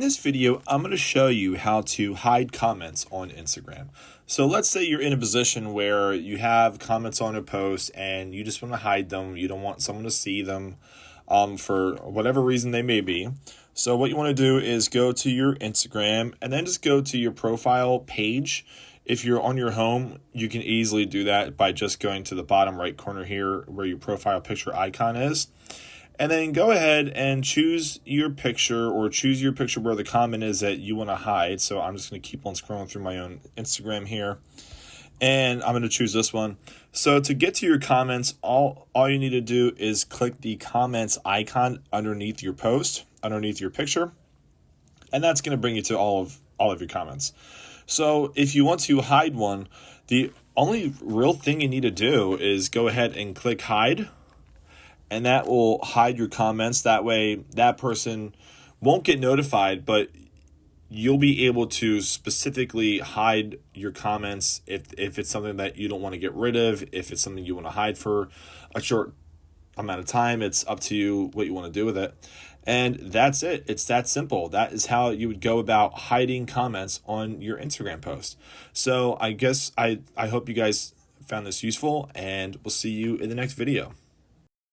In this video, I'm going to show you how to hide comments on Instagram. So let's say you're in a position where you have comments on a post and you just want to hide them. You don't want someone to see them for whatever reason they may be. So what you want to do is go to your Instagram and then just go to your profile page. If you're on your home, you can easily do that by just going to the bottom right corner here where your profile picture icon is. And then go ahead and choose your picture where the comment is that you want to hide. So I'm just going to keep on scrolling through my own Instagram here. And I'm going to choose this one. So to get to your comments, all you need to do is click the comments icon underneath your post, underneath your picture. And that's going to bring you to all of your comments. So if you want to hide one, the only real thing you need to do is go ahead and click hide. And that will hide your comments. That way, that person won't get notified, but you'll be able to specifically hide your comments if it's something that you don't want to get rid of, if it's something you want to hide for a short amount of time. It's up to you what you want to do with it. And that's it. It's that simple. That is how you would go about hiding comments on your Instagram post. So I guess I hope you guys found this useful, and we'll see you in the next video.